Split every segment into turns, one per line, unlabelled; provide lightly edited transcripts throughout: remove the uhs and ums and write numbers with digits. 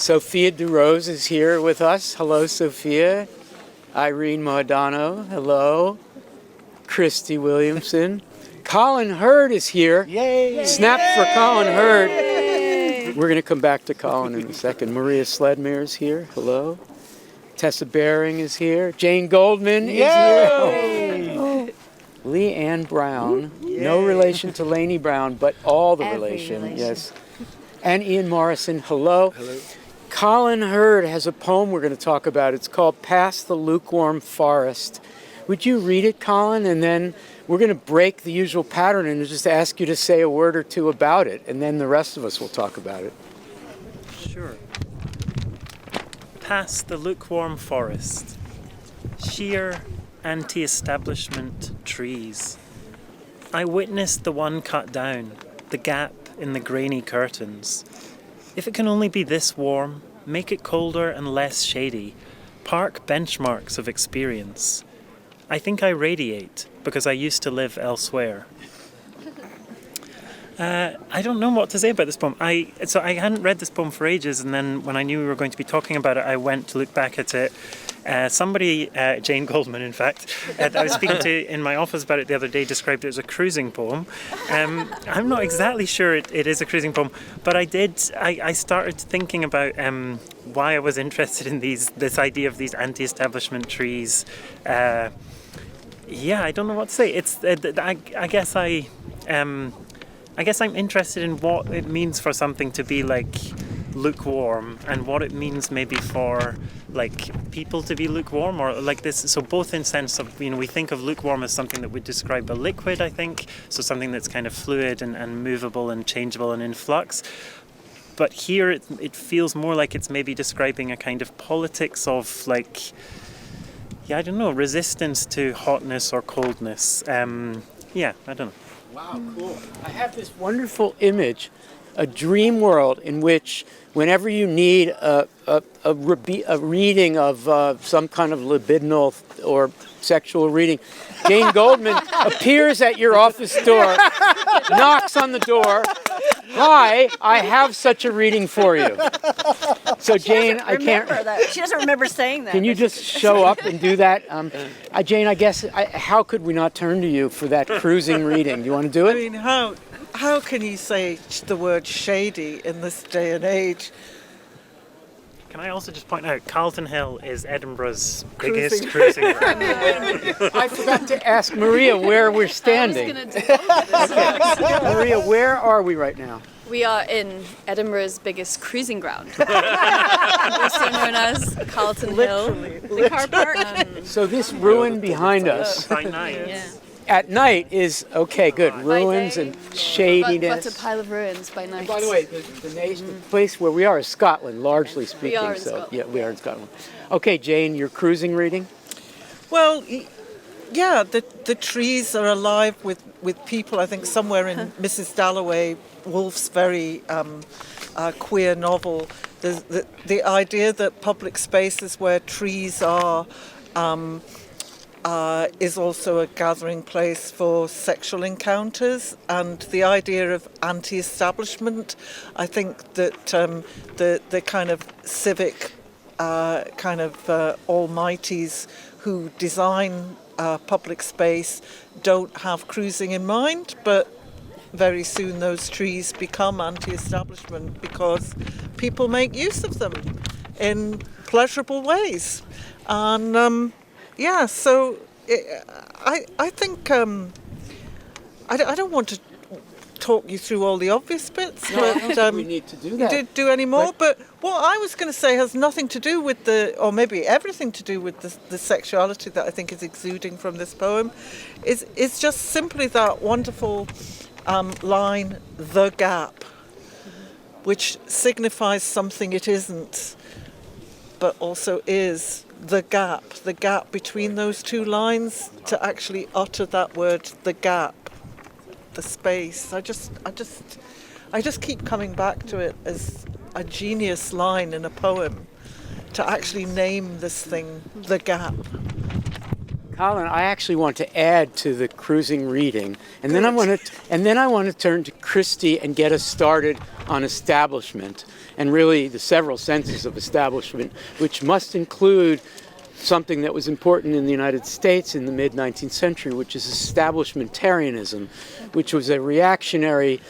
Sophia DuRose is here with us. Hello, Sophia. Irene Mohedano. Hello. Christie Williamson. Colin Hurd is here.
Yay!
Snap for Colin Hurd. We're going to come back to Colin in a second. Maria Sledmere is here. Hello. Tessa Berring is here. Jane Goldman is here. Oh. Leanne Browne. No relation to Laynie Browne, but all the relation. Yes. And Iain Morrison. Hello.
Hello.
Colin Hurd has a poem we're going to talk about. It's called Past the Lukewarm Forest. Would you read it, Colin? And then we're going to break the usual pattern and just ask you to say a word or two about it. And then the rest of us will talk about it.
Sure. Past the lukewarm forest. Sheer anti-establishment trees. I witnessed the one cut down, the gap in the grainy curtains. If it can only be this warm, make it colder and less shady. Park benchmarks of experience. I think I radiate because I used to live elsewhere. I don't know what to say about this poem. I hadn't read this poem for ages, and then when I knew we were going to be talking about it, I went to look back at it. Somebody, Jane Goldman, in fact, that I was speaking to in my office about it the other day, described it as a cruising poem. I'm not exactly sure it is a cruising poem, but I started thinking about why I was interested in this idea of these anti-establishment trees. I don't know what to say. I guess I'm interested in what it means for something to be like lukewarm and what it means maybe for like people to be lukewarm or like this. So both in sense of, we think of lukewarm as something that would describe a liquid, I think. So something that's kind of fluid and movable and changeable and in flux. But here it feels more like it's maybe describing a kind of politics of like, I don't know, resistance to hotness or coldness. I don't know.
Wow, cool. I have this wonderful image, a dream world in which whenever you need a reading of some kind of libidinal or sexual reading, Jane Goldman appears at your office door, knocks on the door. Hi, I have such a reading for you. So Jane, I can't.
That. She doesn't remember saying that.
Can you just show up and do that? Jane, I guess, how could we not turn to you for that cruising reading? Do you want to do it?
I mean, how can you say the word shady in this day and age?
Can I also just point out, Calton Hill is Edinburgh's biggest cruising ground.
I forgot to ask Maria where we're standing. Maria, where are we right now?
We are in Edinburgh's biggest cruising ground, also known as Calton Hill.
The car park.
So this ruin behind us
By night.
Yeah.
at night is, okay, good, ruins and shadiness.
But a pile of ruins by night.
By the way, the place where we are is Scotland, largely speaking.
We are in Scotland.
Yeah, we are in Scotland. Okay, Jane, your cruising reading?
Well, yeah, the trees are alive with people. I think somewhere in Mrs. Dalloway, Woolf's very queer novel, the idea that public spaces where trees are is also a gathering place for sexual encounters, and the idea of anti-establishment. I think that the kind of civic almighties who design public space don't have cruising in mind, but very soon those trees become anti-establishment because people make use of them in pleasurable ways. And so I think I don't want to talk you through all the obvious bits,
No, I don't think we need to do that.
You did do any more, but what I was going to say has nothing to do with or maybe everything to do with the sexuality that I think is exuding from this poem. It's just simply that wonderful line, the gap, which signifies something it isn't, but also is. The gap between those two lines, to actually utter that word, the gap, the space. I just keep coming back to it as a genius line in a poem, to actually name this thing, the gap.
Colin, I actually want to add to the cruising reading, and then I want to turn to Christie and get us started on establishment, and really the several senses of establishment, which must include something that was important in the United States in the mid-19th century, which is establishmentarianism, which was a reactionary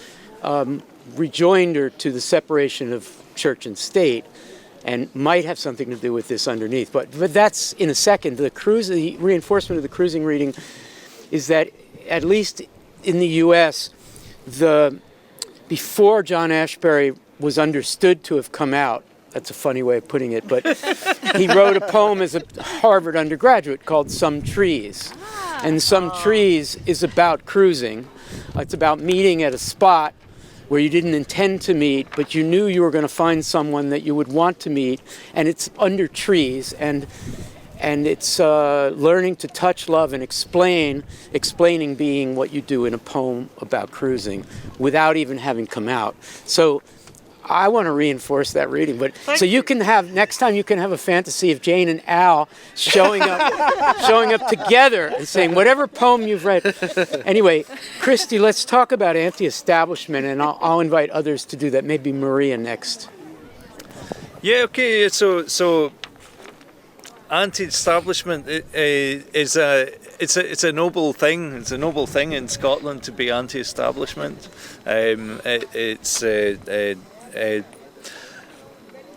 rejoinder to the separation of church and state, and might have something to do with this underneath. But that's in a second. The reinforcement of the cruising reading is that, at least in the U.S., before John Ashbery was understood to have come out, that's a funny way of putting it, but he wrote a poem as a Harvard undergraduate called Some Trees. And Some Trees is about cruising. It's about meeting at a spot where you didn't intend to meet, but you knew you were going to find someone that you would want to meet, and it's under trees, and it's learning to touch, love, and explaining being what you do in a poem about cruising without even having come out. So I want to reinforce that reading, but you can have next time you can have a fantasy of Jane and Al showing up together and saying whatever poem you've read. Anyway, Christie, let's talk about anti-establishment, and I'll invite others to do that. Maybe Maria next.
Yeah. Okay. So anti-establishment is it's a noble thing. It's a noble thing in Scotland to be anti-establishment. It's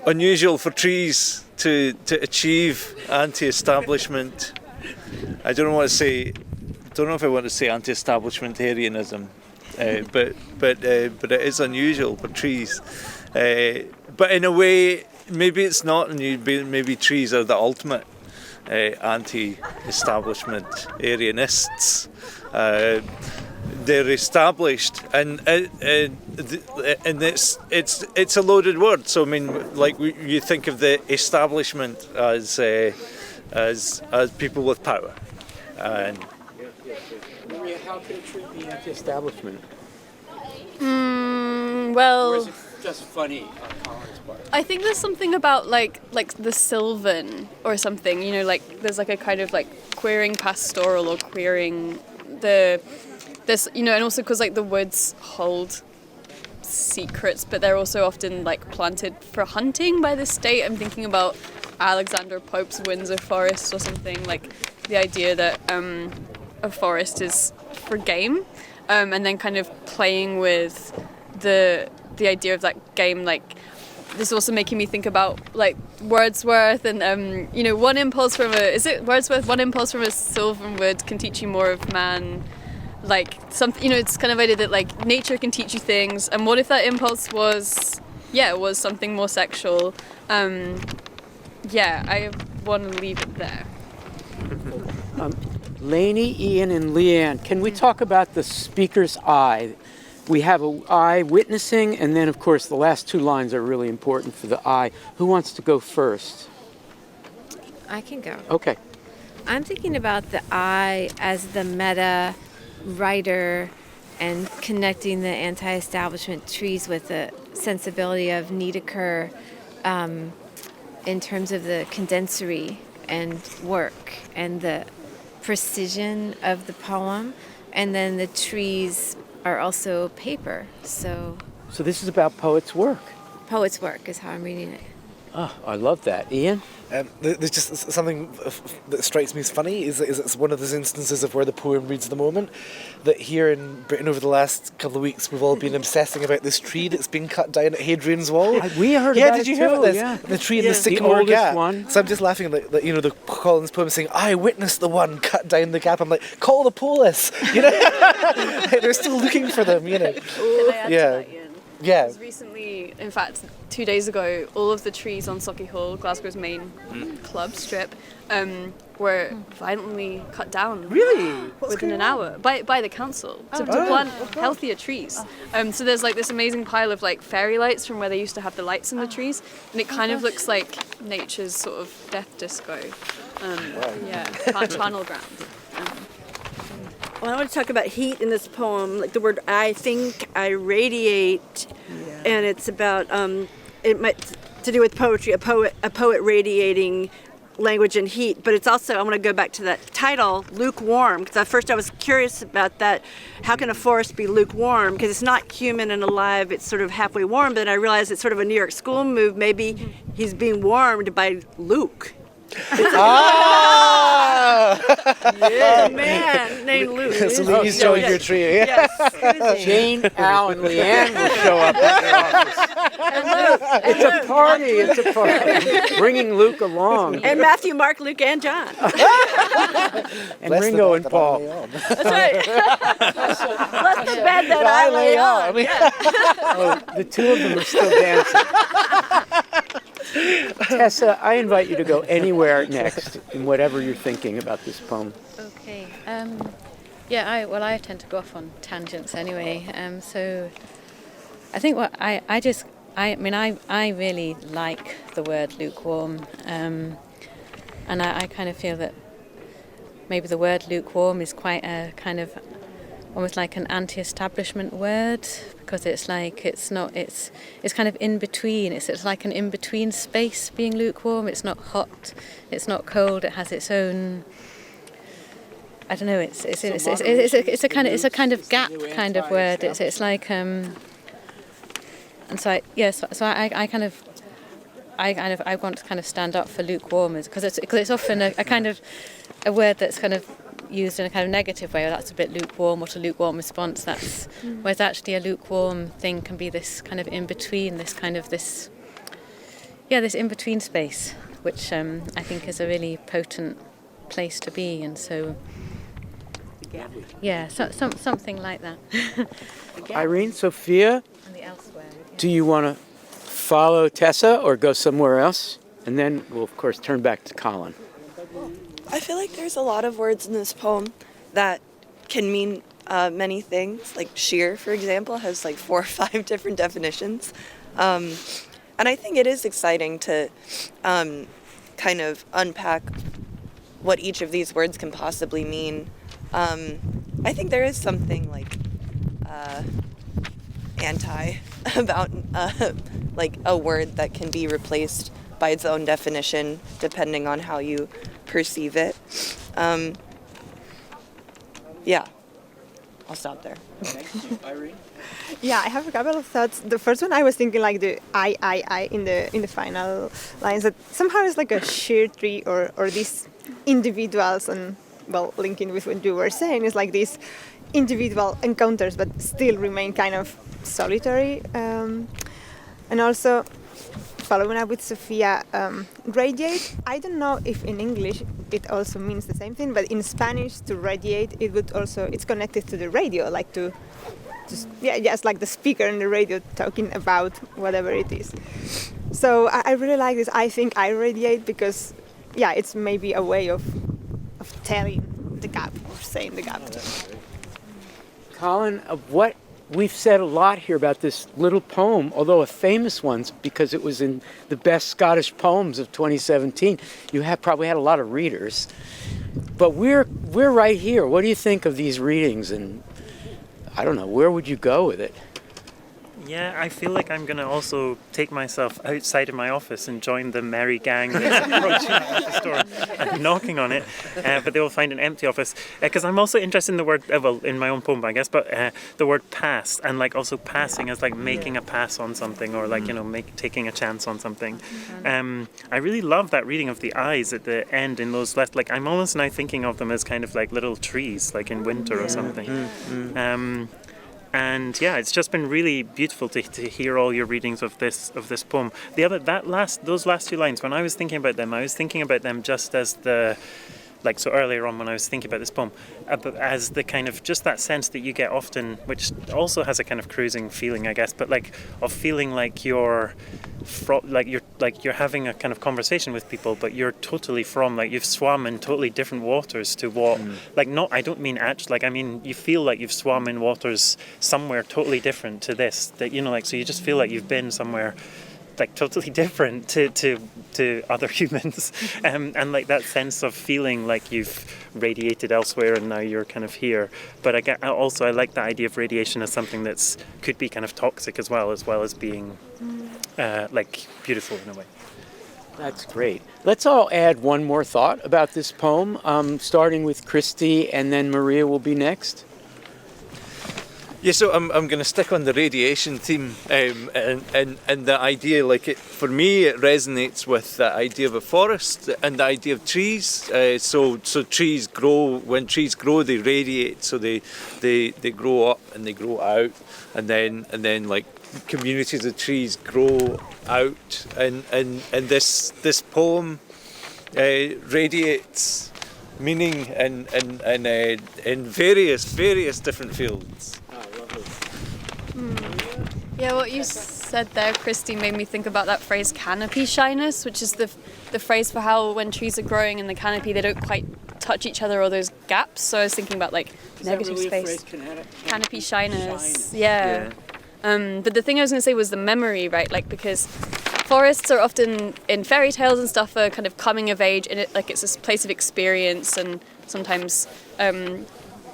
unusual for trees to achieve anti-establishment. I don't know if I want to say anti-establishmentarianism, but it is unusual for trees. But in a way, maybe it's not, and maybe trees are the ultimate anti-establishmentarianists. They're established, and it's a loaded word. So I mean, like you think of the establishment as people with power. And
Maria, how can a tree be anti-establishment?
Well,
Or is it just funny on Colin's part?
I think there's something about like the sylvan or something, you know, like there's like a kind of like queering pastoral or queering this, you know, and also because like the woods hold secrets, but they're also often like planted for hunting by the state. I'm thinking about Alexander Pope's Windsor Forest or something, like the idea that a forest is for game, and then kind of playing with the idea of that game. Like this is also making me think about like Wordsworth and you know, one impulse from a sylvan wood can teach you more of man. Like something, you know, it's kind of idea that like nature can teach you things, and what if that impulse was something more sexual? I want to leave it there.
Laynie, Iain, and Leanne, can we talk about the speaker's eye? We have an eye witnessing, and then of course the last two lines are really important for the eye. Who wants to go first?
I can go.
Okay.
I'm thinking about the eye as the meta writer and connecting the anti-establishment trees with the sensibility of Niedecker in terms of the condensory and work and the precision of the poem, and then the trees are also paper. So
this is about poet's work.
Poet's work is how I'm reading it.
Oh, I love that. Iain?
There's just something that strikes me as funny is it's one of those instances of where the poem reads the moment, that here in Britain over the last couple of weeks we've all been obsessing about this tree that's been cut down at Hadrian's Wall.
We heard
yeah,
about
did
it
you hear
too,
about this?
yeah.
The tree in the
The
Sycamore
oldest
Gap.
one.
So I'm just laughing at you know, the Colin's poem saying, I witnessed the one cut down the gap. I'm like, call the police, you know. They're still looking for them, you know.
Can I add to that, Iain?
Yeah.
Because recently, in fact, 2 days ago, all of the trees on Sauchiehall, Glasgow's main club strip, were violently cut down.
Really?
Within an hour by the council to plant healthier trees. So there's like this amazing pile of like fairy lights from where they used to have the lights in the trees, and it kind of looks like nature's sort of death disco. Charnel ground.
Well, I want to talk about heat in this poem, like the word I think, I radiate, and it's about, it might to do with poetry, a poet radiating language and heat, but it's also, I want to go back to that title, lukewarm, because at first I was curious about that. How can a forest be lukewarm? Because it's not human and alive, it's sort of halfway warm, but then I realized it's sort of a New York school move. Maybe he's being warmed by Luke. A man named Luke.
So Laynie's joined your trio, yeah?
Yes.
Jane, Al, and Leanne will show up at your office. It's a party. It's a party. Bringing Luke along.
And Matthew, Mark, Luke, and John.
And Ringo and Paul.
That's right. Bless the bed that I lay on. Yeah.
Oh, the two of them are still dancing. Tessa, I invite you to go anywhere next in whatever you're thinking about this poem.
Okay. I tend to go off on tangents anyway. So I think I really like the word lukewarm, and I kind of feel that maybe the word lukewarm is quite a kind of almost like an anti-establishment word, because it's kind of in between. It's like an in between space being lukewarm. It's not hot, it's not cold. It has its own. I don't know. It's a kind of gap kind of word. It's like and so I want to kind of stand up for lukewarmers, because it's often a kind of a word that's kind of used in a kind of negative way. Or that's a bit lukewarm. What a lukewarm response. That's whereas actually a lukewarm thing can be this kind of in between. This in between space, which I think is a really potent place to be. And so. Yeah, something like that.
Irene, Sophia,
And the elsewhere.
do you want to follow Tessa or go somewhere else? And then we'll, of course, turn back to Colin.
I feel like there's a lot of words in this poem that can mean many things. Like sheer, for example, has like 4 or 5 different definitions. And I think it is exciting to kind of unpack what each of these words can possibly mean. I think there is something like anti about like a word that can be replaced by its own definition depending on how you perceive it. I'll stop there.
Thank you, Irene.
Yeah, I have a couple of thoughts. The first one, I was thinking like the I in the final lines, that somehow it's like a sheer tree or these individuals, and well, linking with what you were saying, is like these individual encounters but still remain kind of solitary. And also, following up with Sophia, radiate, I don't know if in English it also means the same thing, but in Spanish to radiate, it's connected to the radio, like to just like the speaker in the radio talking about whatever it is. So I really like this. I think I radiate because, it's maybe a way of telling the gap or saying the gap.
Colin, what we've said a lot here about this little poem, although a famous one because it was in the best Scottish poems of 2017. You have probably had a lot of readers, but we're right here. What do you think of these readings? And I don't know, where would you go with it?
Yeah, I feel like I'm going to also take myself outside of my office and join the merry gang that's approaching the office door and knocking on it, but they will find an empty office. Because I'm also interested in the word, in my own poem, I guess, but the word pass, and like also passing as like making a pass on something, or like, taking a chance on something. I really love that reading of the eyes at the end in those left, like I'm almost now thinking of them as kind of like little trees, like in winter or something. And it's just been really beautiful to hear all your readings of this poem. Those last 2 lines, when I was thinking about them just as so earlier on when I was thinking about this poem, as the kind of just that sense that you get often, which also has a kind of cruising feeling, I guess, but like of feeling like you're having a kind of conversation with people, but you're totally you've swum in totally different waters to what, I don't mean I mean you feel like you've swum in waters somewhere totally different to this, that so you just feel like you've been somewhere like totally different to other humans, and like that sense of feeling like you've radiated elsewhere and now you're kind of here. But I like the idea of radiation as something that's could be kind of toxic as well as being like beautiful in a way.
That's great. Let's all add one more thought about this poem, starting with Christie, and then Maria will be next.
Yeah, so I'm going to stick on the radiation theme, and the idea, like for me, it resonates with the idea of a forest and the idea of trees. So trees grow. When trees grow, they radiate. So they grow up and they grow out, and then like communities of trees grow out, and this poem radiates meaning in various different fields.
Yeah, what you said there, Christie, made me think about that phrase canopy shyness, which is the phrase for how when trees are growing in the canopy, they don't quite touch each other or those gaps. So I was thinking about like negative space. Canopy shyness. Yeah. But the thing I was going to say was the memory, right? Like, because forests are often in fairy tales and stuff are kind of coming of age, and it's this place of experience and sometimes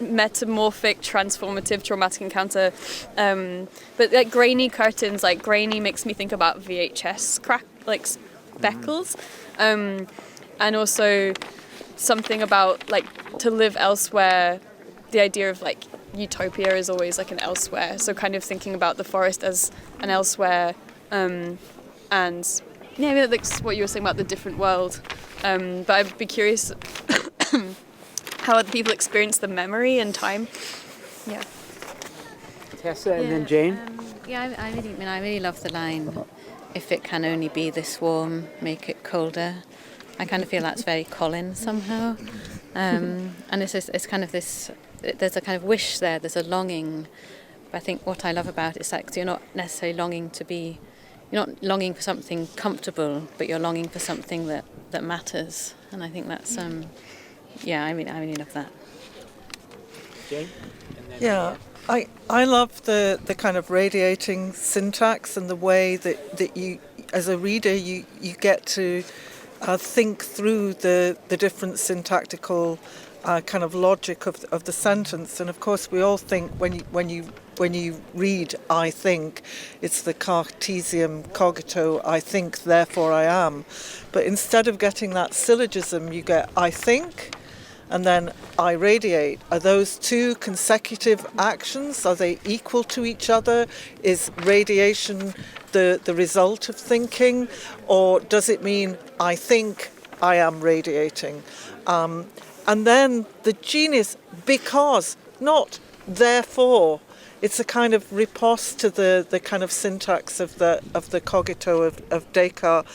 metamorphic, transformative, traumatic encounter. But like grainy curtains, like grainy makes me think about VHS speckles, and also something about like to live elsewhere. The idea of like utopia is always like an elsewhere. So kind of thinking about the forest as an elsewhere, and yeah, maybe that's what you were saying about the different world. But I'd be curious how other people experience the memory and time. Yeah.
Tessa and then Jane.
I really love the line, "If it can only be this warm, make it colder." I kind of feel that's very Colin somehow, and it's kind of this. There's a kind of wish there. There's a longing. But I think what I love about it is like you're not necessarily longing to be. You're not longing for something comfortable, but you're longing for something that matters. And I think that's I really love that.
Jane?
Yeah, I love the kind of radiating syntax and the way that you, as a reader, you get to think through the different syntactical kind of logic of the sentence. And of course, we all think when you read "I think," it's the Cartesian cogito, "I think, therefore I am." But instead of getting that syllogism, you get "I think," and then "I radiate." Are those two consecutive actions? Are they equal to each other? Is radiation the result of thinking? Or does it mean "I think I am radiating"? And then the genius, because, not therefore. It's a kind of riposte to the kind of syntax of the cogito of Descartes.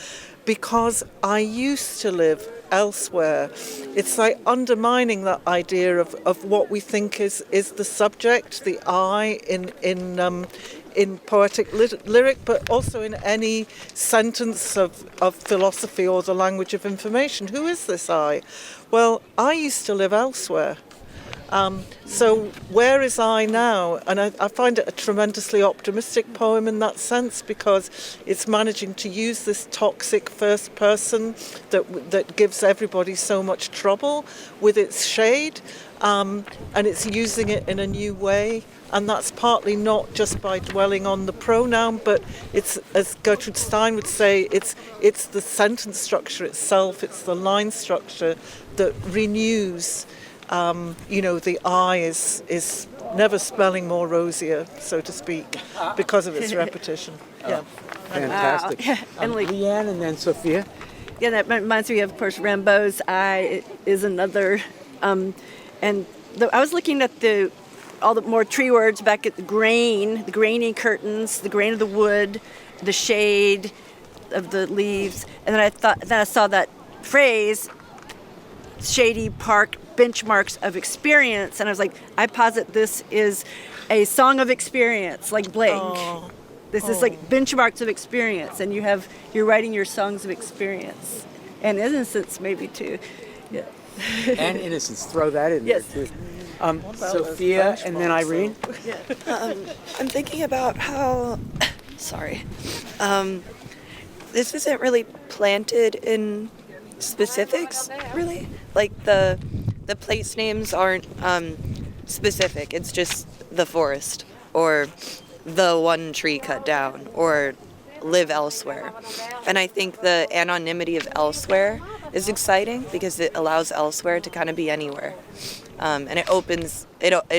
Because I used to live elsewhere. It's like undermining that idea of what we think is the subject, the I in poetic lyric, but also in any sentence of philosophy or the language of information. Who is this I? Well, I used to live elsewhere. So where is I now? And I find it a tremendously optimistic poem in that sense, because it's managing to use this toxic first person that gives everybody so much trouble with its shade, and it's using it in a new way. And that's partly not just by dwelling on the pronoun, but it's, as Gertrude Stein would say, it's the sentence structure itself, it's the line structure that renews. The I is never spelling more rosier, so to speak, because of its repetition. Yeah.
Fantastic.
And like,
Leanne and then Sophia.
Yeah, that reminds me of course, Rimbaud's I is another. I was looking at all the more tree words back at the grainy curtains, the grain of the wood, the shade of the leaves, and then I saw that phrase, shady park benchmarks of experience, and I was like, I posit this is a song of experience, like Blake. This is like benchmarks of experience, and you're writing your songs of experience, and innocence maybe too. Yeah.
And innocence, throw that in there too. Sophia and then Irene.
I'm thinking about how, this isn't really planted in specifics, really. Like the place names aren't specific. It's just the forest, or the one tree cut down, or live elsewhere. And I think the anonymity of elsewhere is exciting because it allows elsewhere to kind of be anywhere. And it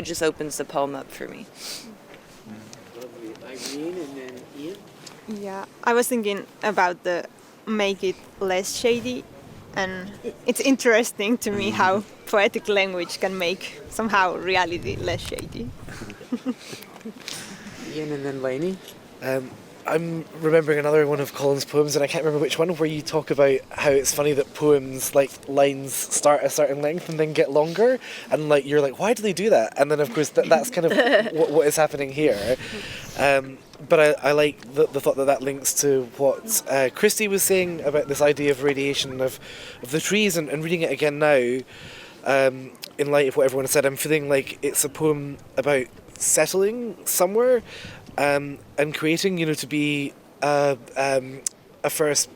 just opens the poem up for me.
Irene and then Iain?
Yeah, I was thinking about the make it less shady, and it's interesting to me how poetic language can make somehow reality less shady.
Iain and then Laynie?
I'm remembering another one of Colin's poems, and I can't remember which one, where you talk about how it's funny that poems, like, lines start a certain length and then get longer, and like you're like, why do they do that? And then of course that's kind of what is happening here. But I like the thought that links to what Christie was saying about this idea of radiation of the trees, and reading it again now, in light of what everyone said, I'm feeling like it's a poem about settling somewhere, and creating, to be a first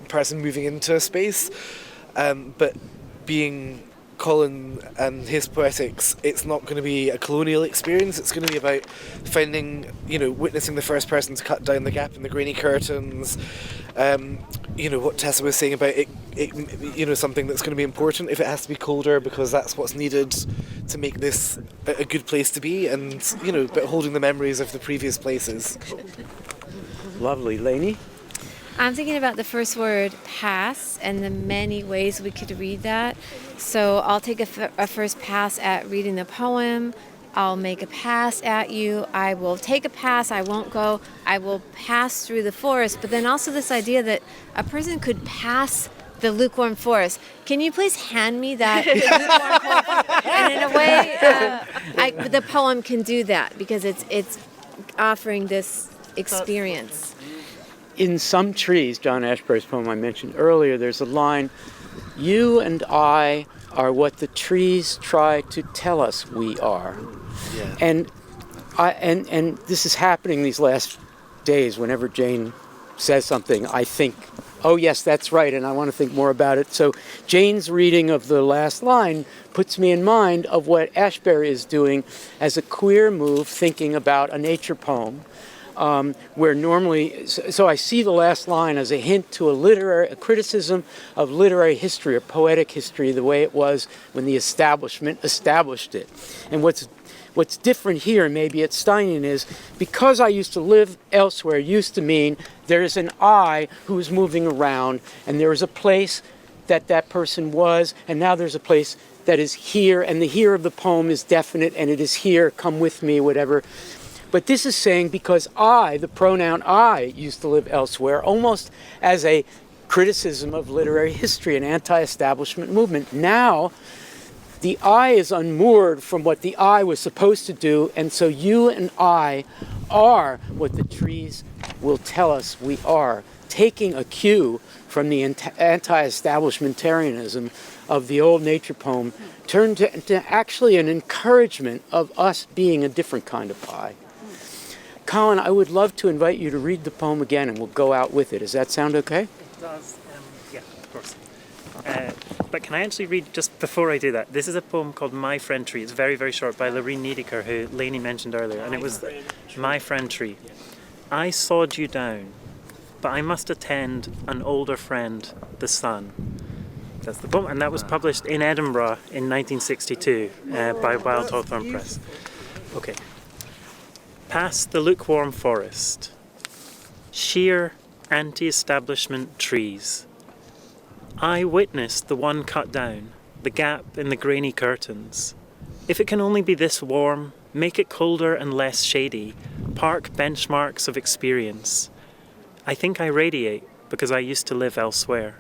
person moving into a space, but being Colin and his poetics, it's not going to be a colonial experience. It's going to be about finding, witnessing the first person to cut down the gap in the grainy curtains. What Tessa was saying about it, something that's going to be important if it has to be colder, because that's what's needed to make this a good place to be, and but holding the memories of the previous places.
Lovely. Laynie?
I'm thinking about the first word, pass, and the many ways we could read that. So I'll take a first pass at reading the poem. I'll make a pass at you. I will take a pass. I won't go. I will pass through the forest. But then also this idea that a person could pass the lukewarm forest. Can you please hand me that lukewarm forest? And in a way, the poem can do that because it's offering this experience.
In Some Trees, John Ashbery's poem I mentioned earlier, there's a line, "You and I are what the trees try to tell us we are." Yeah. And this is happening these last days. Whenever Jane says something, I think, oh yes, that's right, and I want to think more about it. So Jane's reading of the last line puts me in mind of what Ashbery is doing as a queer move, thinking about a nature poem. Where normally, so I see the last line as a hint to a criticism of literary history or poetic history, the way it was when the establishment established it. And what's different here, maybe at Steinian, is because I used to live elsewhere, used to mean there's an I who is moving around, and there is a place that person was, and now there's a place that is here, and the here of the poem is definite, and it is here, come with me, whatever. But this is saying because I, the pronoun I, used to live elsewhere, almost as a criticism of literary history, an anti-establishment movement. Now, the I is unmoored from what the I was supposed to do, and so you and I are what the trees will tell us we are, taking a cue from the anti-establishmentarianism of the old nature poem, turned to actually an encouragement of us being a different kind of I. Colin, I would love to invite you to read the poem again, and we'll go out with it. Does that sound okay?
It does. Yeah, of course. But can I actually read, just before I do that, this is a poem called My Friend Tree. It's very, very short, by Irene, who Laynie mentioned earlier. And it was My Friend Tree. I sawed you down, but I must attend an older friend, the sun. That's the poem. And that was published in Edinburgh in 1962 by Wild Hawthorne Press. Okay. Past the lukewarm forest, sheer anti-establishment trees. I witnessed the one cut down, the gap in the grainy curtains. If it can only be this warm, make it colder and less shady, park benchmarks of experience. I think I radiate because I used to live elsewhere.